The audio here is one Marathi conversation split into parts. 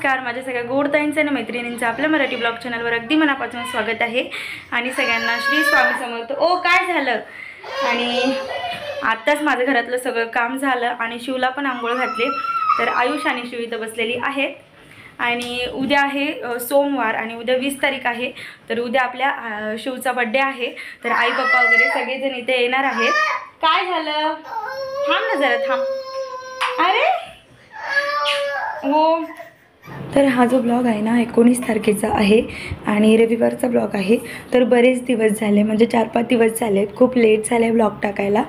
नमस्कार, माझ्या सगळ्या गोड ताईंचं आणि मैत्रिणींचं आपल्या मराठी ब्लॉग चॅनलवर अगदी मनापासून स्वागत आहे। आणि सगळ्यांना श्री स्वामी समर्थ। ओ काय झालं? आणि आत्ताच माझं घरातलं सगळं काम झालं आणि शिवला पण आंघोळ घातले। तर आयुष आणि शिव इथं बसलेली आहेत आणि उद्या आहे सोमवार आणि उद्या 20 तारीख आहे। तर उद्या आपल्या शिवचा बर्थडे आहे। तर आई पप्पा वगैरे सगळेजण इथे येणार आहेत। काय झालं? थांब ना जरा, थांब। अरे हो, तर हा जो ब्लॉग आहे ना 19 तारखेचा आहे आणि रविवारचा ब्लॉग आहे। तर बरेच दिवस झाले, म्हणजे 4-5 दिवस झाले, खूप लेट झाले ब्लॉग टाकायला,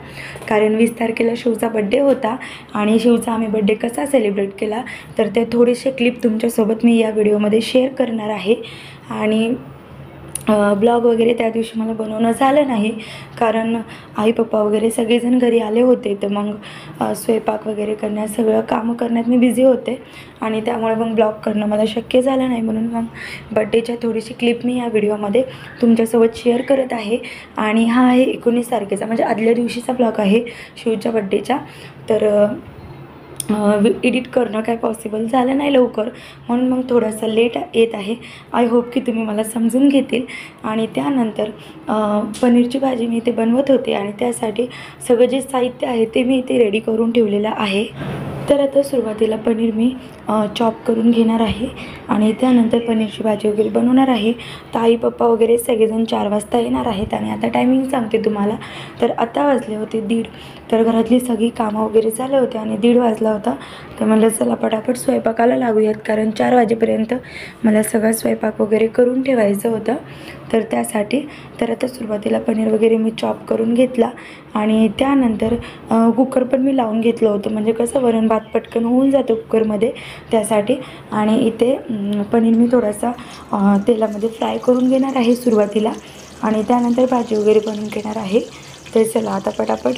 कारण 20 तारखेला शिवचा बड्डे होता आणि शिवचा आम्ही बड्डे कसा सेलिब्रेट केला तर ते थोडेसे क्लिप तुमच्यासोबत मी या व्हिडिओमध्ये शेअर करणार आहे। आणि ब्लॉग वगैरे त्या दिवशी मला बनवणं झालं नाही, कारण आई पप्पा वगैरे सगळेजण घरी आले होते। तर मग स्वयंपाक वगैरे करण्यात, सगळं कामं करण्यात मी बिझी होते आणि त्यामुळे मग ब्लॉग करणं मला शक्य झालं नाही। म्हणून मग बड्डेच्या थोडीशी क्लिप मी या व्हिडिओमध्ये तुमच्यासोबत शेअर करत आहे। आणि हा आहे 19 तारखेचा, म्हणजे आदल्या दिवशीचा ब्लॉग आहे शिवच्या बड्डेचा। तर एडिट करणं काय पॉसिबल झालं नाही लवकर, म्हणून मग थोडासा लेट येत आहे। आय होप की तुम्ही मला समजून घेतील। आणि त्यानंतर पनीरची भाजी मी इथे बनवत होते आणि त्यासाठी सगळं जे साहित्य आहे ते मी इथे रेडी करून ठेवलेलं आहे। तर आता सुरुवातीला पनीर मी चॉप करून घेणार आहे आणि त्यानंतर पनीरची भाजी वगैरे बनवणार आहे। तर आई पप्पा वगैरे सगळेजण 4 वाजता येणार आहेत आणि आता टायमिंग सांगते तुम्हाला। तर आता वाजले होते 1:30, तर घरातली सगळी कामं वगैरे झाले होते आणि 1:30 वाजला होता। तर म्हणलं चला पटापट स्वयंपाकाला लागूयात, कारण 4 वाजेपर्यंत मला सगळा स्वयंपाक वगैरे करून ठेवायचं होतं। तर त्यासाठी तर आता सुरुवातीला पनीर वगैरे मी चॉप करून घेतला आणि त्यानंतर कुकर पण मी लावून घेतलं होतं, म्हणजे कसं वरण भात पटकन होऊन जातो कुकरमध्ये, त्यासाठी। आणि इथे पनीर मी थोडासा तेलामध्ये फ्राय करून घेणार आहे सुरुवातीला आणि त्यानंतर भाजी वगैरे बनवून घेणार आहे। तर चला आता पटापट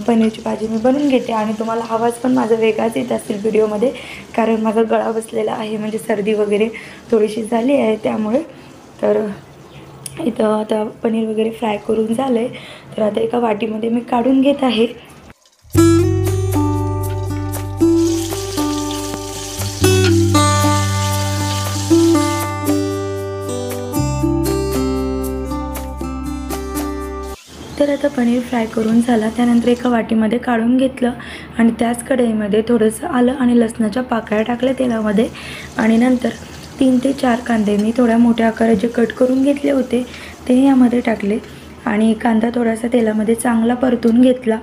पनीरची भाजी मी बनवून घेते। आणि तुम्हाला आवाज पण माझा वेगळाच येत असेल व्हिडिओमध्ये, कारण माझा गळा बसलेला आहे, म्हणजे सर्दी वगैरे थोडीशी झाली आहे त्यामुळे। तर इथं आता पनीर वगैरे फ्राय करून झालं आहे, तर आता एका वाटीमध्ये मी काढून घेत आहे। तर आता पनीर फ्राय करून झाला, त्यानंतर एका वाटीमध्ये काढून घेतलं आणि त्याच कढईमध्ये थोडंसं आलं आणि लसणाच्या पाकळ्या टाकल्या तेलामध्ये। आणि नंतर 3 ते 4 कांदे मी थोड्या मोठ्या आकाराचे कट करून घेतले होते ते यामध्ये टाकले आणि कांदा थोडासा तेलामध्ये चांगला परतून घेतला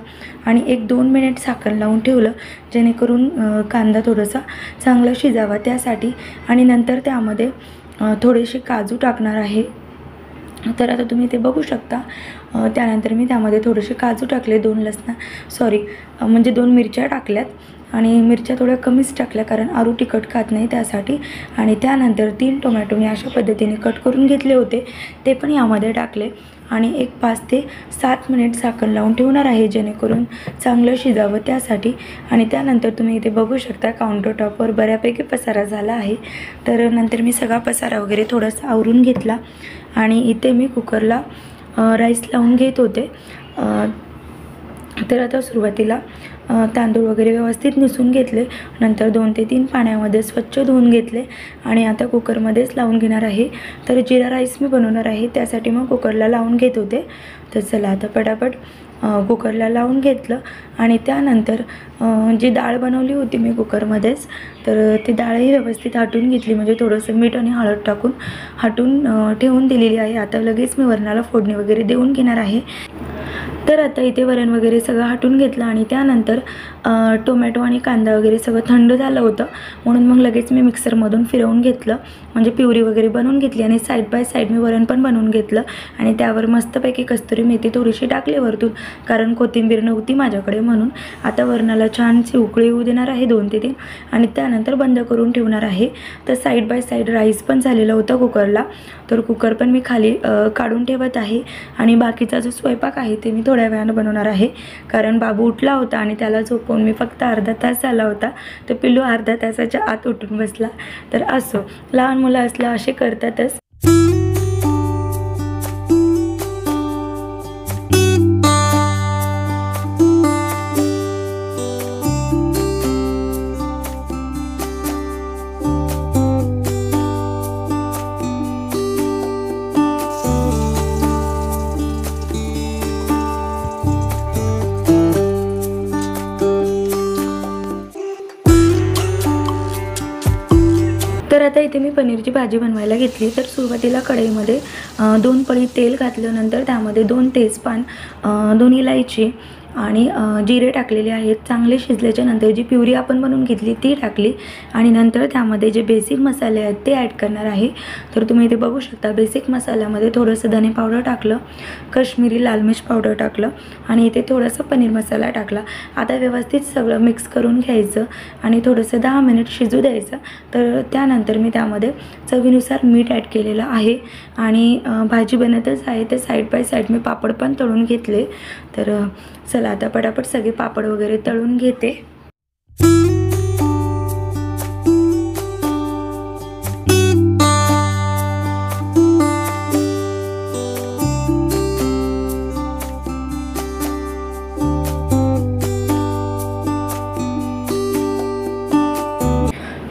आणि 1-2 मिनिट झाकण लावून ठेवलं, जेणेकरून कांदा थोडासा चांगला शिजावा त्यासाठी। आणि नंतर त्यामध्ये थोडेसे काजू टाकणार आहे। तर आता तुम्ही ते बघू शकता। त्यानंतर मी त्यामध्ये थोडेसे काजू टाकले, 2 मिरच्या टाकल्यात आणि मिरच्या थोड्या कमीच टाकल्या, कारण आरू तिखट खात नाही त्यासाठी। आणि त्यानंतर 3 टोमॅटो मी अशा पद्धतीने कट करून घेतले होते ते पण यामध्ये टाकले आणि 5 ते 7 मिनिट झाकण लावून ठेवणार आहे, जेणेकरून चांगलं शिजावं त्यासाठी। आणि त्यानंतर तुम्ही इथे बघू शकता काउंटर टॉपवर बऱ्यापैकी पसारा झाला आहे। तर नंतर मी सगळा पसारा वगैरे थोडासा आवरून घेतला आणि इथे मी कुकरला राईस लावून घेत होते। तर आता सुरुवातीला तांदूळ वगैरे व्यवस्थित निसून घेतले, नंतर 2 ते 3 पाण्यामध्ये स्वच्छ धुवून घेतले आणि आता कुकरमध्येच लावून घेणार आहे। तर जिरा राईस मी बनवणार आहे, त्यासाठी मग कुकरला लावून घेत होते। तर चला आता पटापट कुकरला लावून घेतलं आणि त्यानंतर जी डाळ बनवली होती मी कुकरमध्येच, तर ती डाळही व्यवस्थित हाटून घेतली, म्हणजे थोडंसं मीठ आणि हळद टाकून हाटून ठेवून दिलेली आहे। आता लगेच मी वरणाला फोडणी वगैरे देऊन घेणार आहे। तर आता इथे वरण वगैरे सगळं हाटून घेतलं आणि त्यानंतर टोमॅटो आणि कांदा वगैरे सगळं थंड झालं होतं, म्हणून मग लगेच मी मिक्सरमधून फिरवून घेतलं, म्हणजे प्युरी वगैरे बनवून घेतली आणि साईड बाय साईड मी वरण पण बनवून घेतलं आणि त्यावर मस्तपैकी कस्तुरी मेथी थोडीशी टाकली वरतून, कारण कोथिंबीर नव्हती माझ्याकडे म्हणून। आता वरणाला छानशी उकळी येऊ देणार आहे 2 ते 3 आणि त्यानंतर बंद करून ठेवणार आहे। तर साईड बाय साईड राईस पण झालेला होता कुकरला, तर कुकर पण मी खाली काढून ठेवत आहे आणि बाकीचा जो स्वयंपाक आहे ते मी थोड्या वेळानं बनवणार आहे, कारण बाबू उठला होता आणि त्याला झोपवून मी फक्त अर्धा तास झाला होता। तर पिल्लू अर्ध्या तासाच्या आत उठून बसला। तर असो, लहान मुलं असलं असे करतातच। आता इथे मी पनीरची भाजी बनवायला घेतली. तर सुरुवातीला कढईमध्ये 2 पळी तेल घातलं, नंतर त्यामध्ये 2 तेजपान, 2 इलायची आणि जिरे टाकलेले आहेत. चांगले शिजल्याच्या नंतर जी प्युरी आपण बनवून घेतली ती टाकली आणि नंतर त्यामध्ये जे बेसिक मसाले आहेत ते ॲड करणार आहे. तर तुम्ही इथे बघू शकता बेसिक मसाल्यामध्ये थोडंसं धने पावडर टाकलं, काश्मीरी लाल मिर्च पावडर टाकलं आणि इथे थोडासा पनीर मसाला टाकला. आता व्यवस्थित सगळं मिक्स करून घ्यायचं आणि थोडंसं 10 मिनिट शिजू द्यायचं. तर त्यानंतर मी त्यामध्ये चवीनुसार मीठ ॲड केलेलं आहे आणि भाजी बनतच आहे तर साईड बाय साईड मी पापड पण तळून घेतले. तर चला आता पटापट सगळे पापड वगैरे तळून घेते.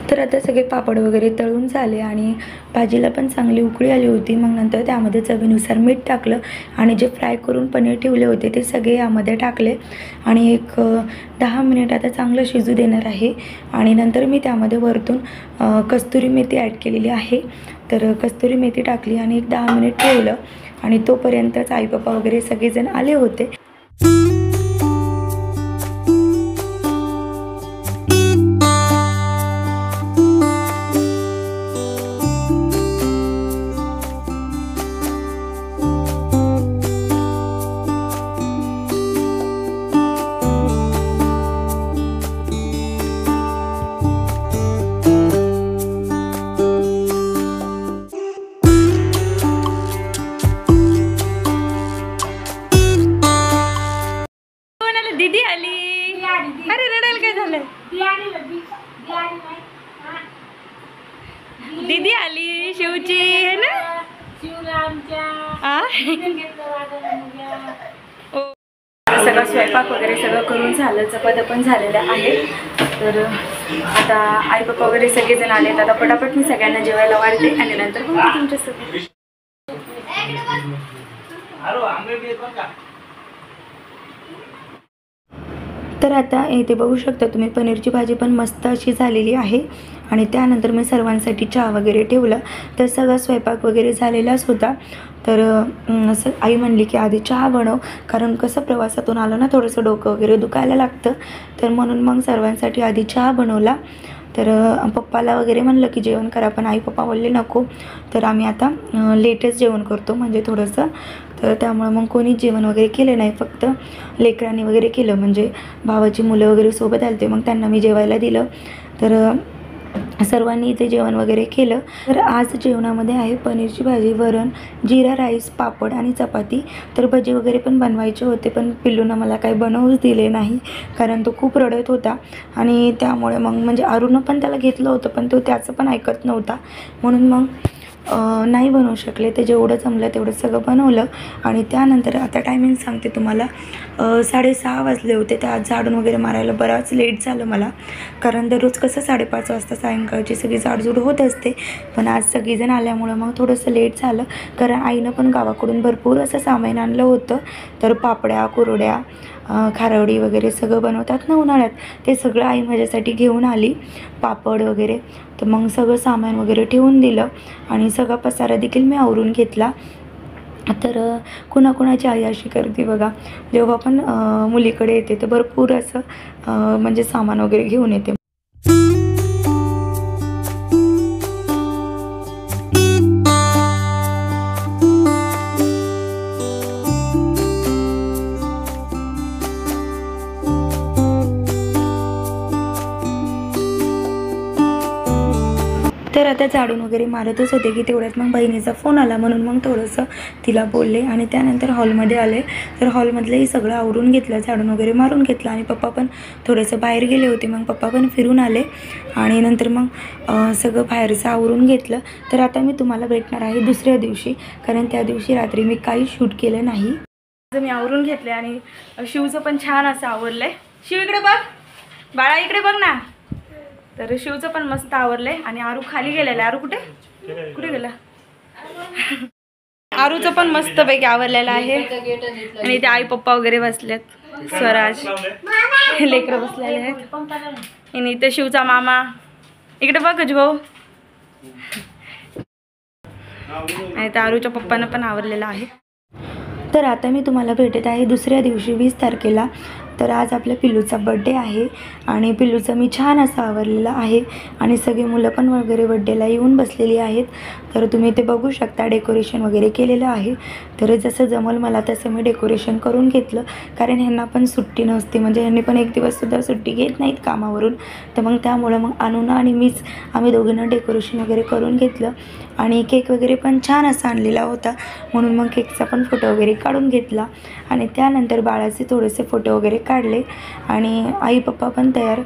तर आता सगळे पापड वगैरे तळून झाले आणि भाजीला पण चांगली उकळी आली होती. मग नंतर त्यामध्ये चवीनुसार मीठ टाकलं आणि जे फ्राय करून पनीर ठेवले होते ते सगळे यामध्ये टाकले आणि एक 10 मिनिट आता चांगलं शिजू देणार आहे. आणि नंतर मी त्यामध्ये वरतून कस्तुरी मेथी ॲड केलेली आहे. तर कस्तुरी मेथी टाकली आणि एक 10 मिनिट ठेवलं आणि तोपर्यंतच आई पप्पा वगैरे सगळेजण आले होते. दीदी आली. अरे रडायला काय झालं? दीदी आली शिवची है ना. सगळं स्वयंपाक वगैरे सगळं करून झालं, चपात्या पण झालेल्या आहेत. तर आता आई पप्पा वगैरे सगळेजण आलेत. आता पटापट मी सगळ्यांना जेवायला वाढते आणि नंतर बोलते तुमच्यासोबत. तर आता इथे बघू शकता तुम्ही पनीरची भाजी पण मस्त अशी झालेली आहे आणि त्यानंतर मी सर्वांसाठी चहा वगैरे ठेवला. तर सगळा स्वयंपाक वगैरे झालेलाच होता. तर असं आई म्हणली की आधी चहा बनव, कारण कसं प्रवासातून आलं ना थोडंसं डोकं वगैरे दुखायला लागतं. तर म्हणून मग सर्वांसाठी आधी चहा बनवला. तर पप्पाला वगैरे म्हणलं की जेवण करा, पण आई पप्पा बोलले नको. तर आम्ही आता लेटच जेवण करतो म्हणजे थोडंसं. तर त्यामुळं मग कोणीच जेवण वगैरे केलं नाही, फक्त लेकरांनी वगैरे केलं. म्हणजे भावाची मुलं वगैरे सोबत आले ते, मग त्यांना मी जेवायला दिलं. तर सर्वांनी इथे जेवण वगैरे केलं. तर आज जेवणामध्ये आहे पनीरची भाजी, वरण, जिरा राईस, पापड आणि चपाती. तर भजी वगैरे पण बनवायचे होते, पण पिल्लूनं मला काही बनवूच दिले नाही, कारण तो खूप रडत होता. आणि त्यामुळे मग म्हणजे अरुणनं पण त्याला घेतलं होतं, पण तो त्याचं पण ऐकत नव्हता. म्हणून मग नाही बनवू शकले. ते जेवढं जमलं तेवढं सगळं बनवलं. आणि त्यानंतर आता टायमिंग सांगते तुम्हाला, 6:30 वाजले होते. तर आज झाडून वगैरे मारायला बराच लेट झालं मला, कारण दररोज कसं 5:30 वाजता सायंकाळची सगळी झाडझूड होत असते. पण आज सगळीजण आल्यामुळं मग थोडंसं लेट झालं, कारण आईनं पण गावाकडून भरपूर असं सामान आणलं होतं. तर पापड्या, कुरड्या, खारवडी वगैरे सगळं बनवतात ना उन्हाळ्यात, ते सगळं आई माझ्यासाठी घेऊन आली, पापड वगैरे. तर मग सगळं सामान वगैरे ठेवून दिलं आणि सगळा पसारा देखील मी आवरून घेतला. तर कुणाकुणाची आई अशी करते बघा, जेव्हा पण मुलीकडे येते तर भरपूर असं म्हणजे सामान वगैरे घेऊन येते. तर आता झाडून वगैरे मारतच होते की तेवढ्यात मग बहिणीचा फोन आला, म्हणून मग थोडंसं तिला बोलले आणि त्यानंतर हॉलमध्ये आले. तर हॉलमधलंही सगळं आवरून घेतलं, झाडून वगैरे मारून घेतलं आणि पप्पा पण थोडंसं बाहेर गेले होते. मग पप्पा पण फिरून आले आणि नंतर मग सगळं बाहेरचं आवरून घेतलं. तर आता मी तुम्हाला भेटणार आहे दुसऱ्या दिवशी, कारण त्या दिवशी रात्री मी काही शूट केलं नाही. आज मी आवरून घेतले आणि शिवचं पण छान असं आवरलं आहे. शिव इकडे बघ, बाळा इकडे बघ ना. तर शिवचं पण मस्त आवरलंय आणि आरू खाली गेलेला. आरू कुठे कुठे गेला? आरूचं पण मस्त पैकी आवरलेलं आहे. आणि ते आई पप्पा वगैरे बसलेत, स्वराज लेकरं बसलेले आहेत. आणि इथे शिवचा मामा. इकडे बघ भाऊ, आणि तारूच्या पप्पांना पण आवरलेलं आहे. तर आता मी तुम्हाला भेटत आहे दुसऱ्या दिवशी 20 तारखेला. तर आज आपल्या पिल्लूचा बड्डे आहे आणि पिल्लूचं मी छान असं आवरलेलं आहे आणि सगळी मुलं पण वगैरे बड्डेला येऊन बसलेली आहेत. तर तुम्ही ते बघू शकता, डेकोरेशन वगैरे केलेलं आहे. तर जसं जमल मला तसं मी डेकोरेशन करून घेतलं, कारण ह्यांना पण सुट्टी नसते, म्हणजे ह्यांनी पण एक दिवससुद्धा सुट्टी घेत नाहीत कामावरून. तर मग त्यामुळं मग अनुना आणि मीच आम्ही दोघींना डेकोरेशन वगैरे करून घेतलं आणि केक वगैरे पण छान असा आणलेला होता, म्हणून मग केकचा पण फोटो वगैरे काढून घेतला आणि त्यानंतर बाळाचे थोडेसे फोटो वगैरे काढले आणि आई पप्पा पण तयार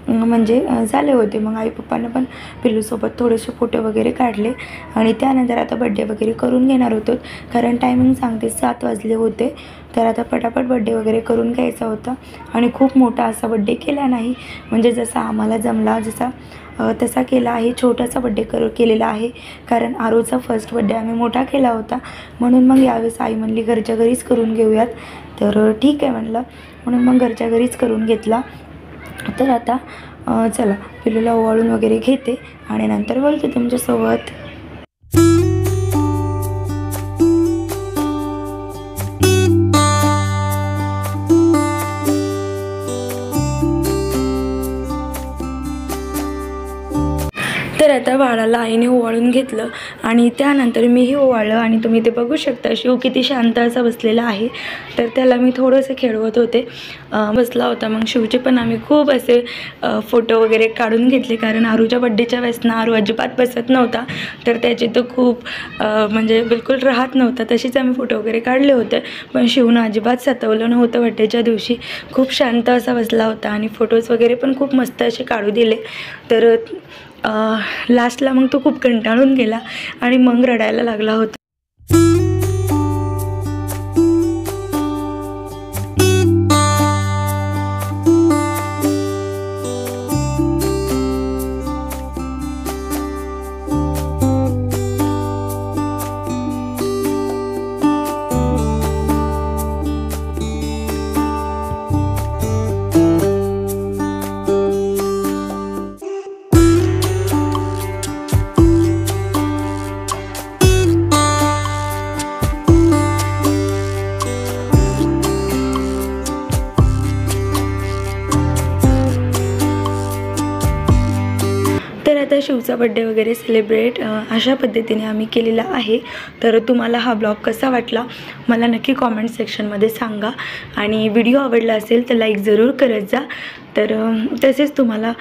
म्हणजे झाले होते. मग आई पप्पांना पण पिल्लूसोबत थोडेसे फोटो वगैरे काढले आणि त्यानंतर आता बड्डे वगैरे करून घेणार होतो, कारण टायमिंग सांगते 7 वाजले होते. तर आता पटापट बड्डे वगैरे करून घ्यायचा होता आणि खूप मोठा असा बड्डे केला नाही, म्हणजे जसा आम्हाला जमला तसा केला आहे. छोटासा बड्डे केलेला आहे, कारण आरोचा फर्स्ट बड्डे आम्ही मोठा केला होता, म्हणून मग यावेळेस आई म्हणली घरच्या घरीच करून घेऊयात. तर ठीक आहे म्हणलं, म्हणून मग घरच्या घरीच करून घेतला. तर आता चला पिल्लूला ओवाळून वगैरे घेते आणि नंतर बोलते तुमच्यासोबत. तर आता बाळाला आईने ओवाळून घेतलं आणि त्यानंतर मीही ओवाळलं आणि तुम्ही ते बघू शकता शिव किती शांत असा बसलेला आहे. तर त्याला मी थोडंसं खेळवत होते, बसला होता. मग शिवचे पण आम्ही खूप असे फोटो वगैरे काढून घेतले, कारण आरूच्या बड्डेच्या वेळेस ना आरू अजिबात बसत नव्हता, तर त्याची तो खूप म्हणजे बिलकुल राहत नव्हता. तशीच आम्ही फोटो वगैरे काढले होते, पण शिवनं अजिबात सतवलं नव्हतं. बड्डेच्या दिवशी खूप शांत असा बसला होता आणि फोटोज वगैरे पण खूप मस्त असे काढू दिले. तर लास्टला मग तो खूप कंटाळून गेला आणि मग रडायला लागला होता. तर आता शिवचा बड्डे वगैरे सेलिब्रेट अशा पद्धतीने आम्ही केलेला आहे. तर तुम्हाला हा ब्लॉग कसा वाटला मला नक्की कॉमेंट सेक्शनमध्ये सांगा आणि व्हिडिओ आवडला असेल तर लाईक जरूर करत जा. तर तसेच तुम्हाला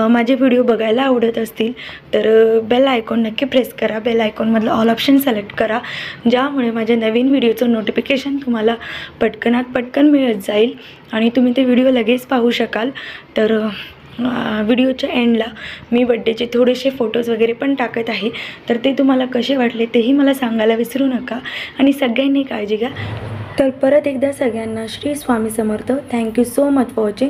माझे व्हिडिओ बघायला आवडत असतील तर बेल आयकॉन नक्की प्रेस करा. बेल आयकॉनमधलं ऑल ऑप्शन सिलेक्ट करा, ज्यामुळे माझ्या नवीन व्हिडिओचं नोटिफिकेशन तुम्हाला पटकनात पटकन मिळत जाईल आणि तुम्ही ते व्हिडिओ लगेच पाहू शकाल. तर व्हिडिओच्या एंडला मी बड्डेचे थोडेसे फोटोज वगैरे पण टाकत आहे, तर ते तुम्हाला कसे वाटले तेही मला सांगायला विसरू नका आणि सगळ्यांनी काळजी घ्या. तर परत एकदा सगळ्यांना Shri Swami Samarth. Thank you so much for watching.